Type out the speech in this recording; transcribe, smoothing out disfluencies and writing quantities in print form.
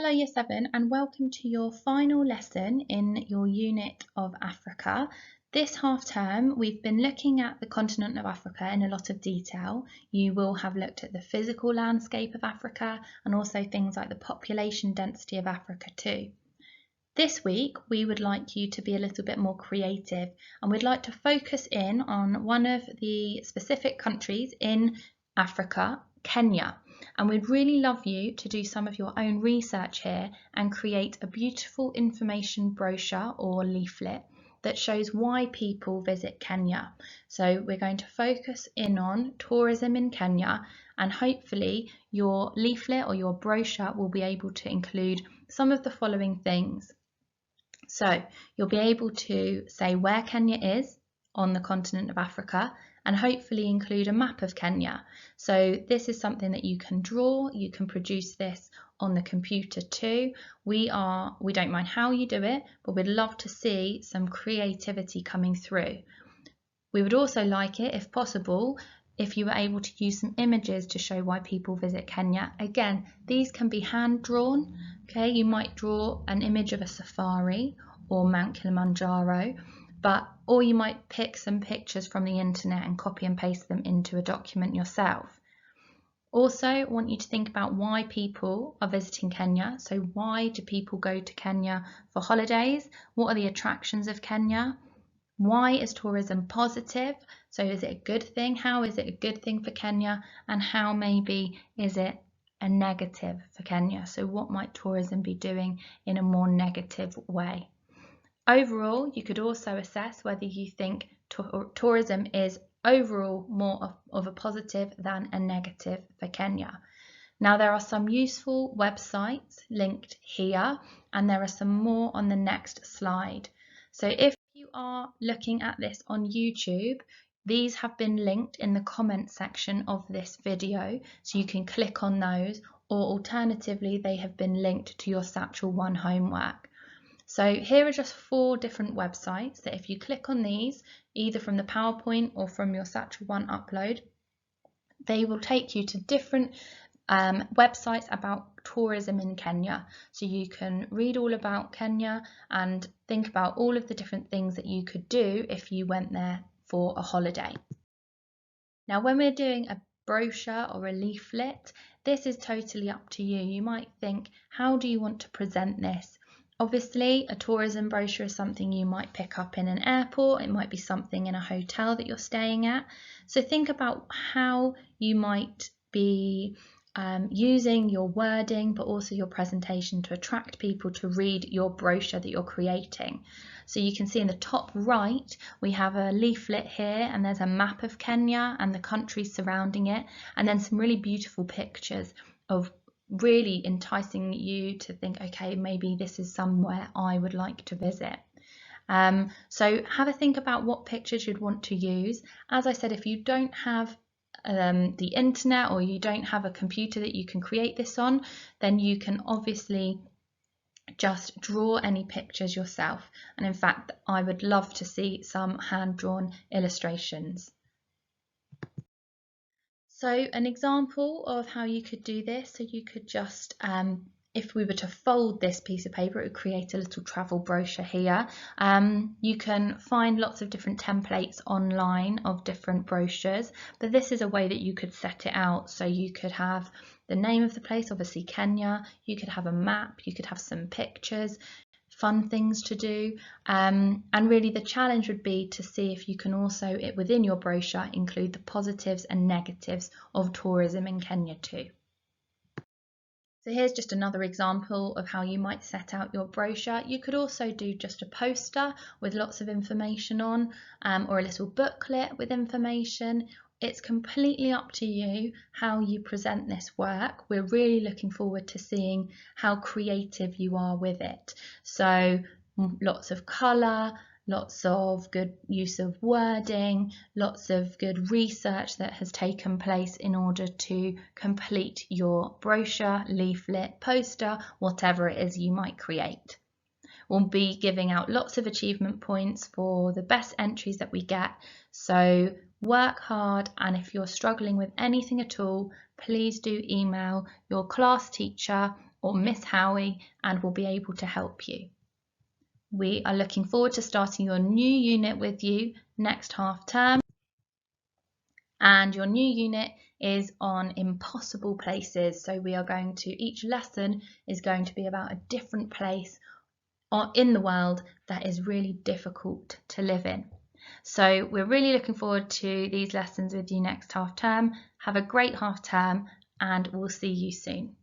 Hello Year 7 and welcome to your final lesson in your unit of Africa. This half term we've been looking at the continent of Africa in a lot of detail. You will have looked at the physical landscape of Africa and also things like the population density of Africa too. This week we would like you to be a little bit more creative and we'd like to focus in on one of the specific countries in Africa, Kenya. And we'd really love you to do some of your own research here and create a beautiful information brochure or leaflet that shows why people visit Kenya. So we're going to focus in on tourism in Kenya, and hopefully your leaflet or your brochure will be able to include some of the following things. So you'll be able to say where Kenya is on the continent of Africa and hopefully include a map of Kenya. So this is something that you can draw, you can produce this on the computer too. We don't mind how you do it, but we'd love to see some creativity coming through. We would also like it, if possible, if you were able to use some images to show why people visit Kenya. Again, these can be hand drawn. Okay, you might draw an image of a safari or Mount Kilimanjaro, or you might pick some pictures from the internet and copy and paste them into a document yourself. Also, I want you to think about why people are visiting Kenya. So why do people go to Kenya for holidays? What are the attractions of Kenya? Why is tourism positive? So is it a good thing? How is it a good thing for Kenya? And how maybe is it a negative for Kenya? So what might tourism be doing in a more negative way? Overall, you could also assess whether you think tourism is overall more of a positive than a negative for Kenya. Now, there are some useful websites linked here, and there are some more on the next slide. So if you are looking at this on YouTube, these have been linked in the comment section of this video, so you can click on those, or alternatively, they have been linked to your Satchel One homework. So here are just 4 different websites that if you click on these, either from the PowerPoint or from your Satchel One upload, they will take you to different websites about tourism in Kenya. So you can read all about Kenya and think about all of the different things that you could do if you went there for a holiday. Now, when we're doing a brochure or a leaflet, this is totally up to you. You might think, how do you want to present this? Obviously, a tourism brochure is something you might pick up in an airport. It might be something in a hotel that you're staying at. So think about how you might be using your wording, but also your presentation to attract people to read your brochure that you're creating. So you can see in the top right, we have a leaflet here, and there's a map of Kenya and the countries surrounding it, and then some really beautiful pictures of really enticing you to think, okay, maybe this is somewhere I would like to visit. So have a think about what pictures you'd want to use. As I said, if you don't have the internet or you don't have a computer that you can create this on, then you can obviously just draw any pictures yourself. And in fact, I would love to see some hand-drawn illustrations. So an example of how you could do this, so you could just, if we were to fold this piece of paper, it would create a little travel brochure here. You can find lots of different templates online of different brochures, but this is a way that you could set it out. So you could have the name of the place, obviously Kenya, you could have a map, you could have some pictures, fun things to do, and really the challenge would be to see if you can also, within your brochure, include the positives and negatives of tourism in Kenya too. So here's just another example of how you might set out your brochure. You could also do just a poster with lots of information on, or a little booklet with information. It's completely up to you how you present this work. We're really looking forward to seeing how creative you are with it. So lots of colour, lots of good use of wording, lots of good research that has taken place in order to complete your brochure, leaflet, poster, whatever it is you might create. We'll be giving out lots of achievement points for the best entries that we get. So work hard, and if you're struggling with anything at all, please do email your class teacher or Miss Howie, and will be able to help you. We are looking forward to starting your new unit with you next half term, and your new unit is on impossible places. So we are going to, each lesson is going to be about a different place in the world that is really difficult to live in. So we're really looking forward to these lessons with you next half term. Have a great half term, and we'll see you soon.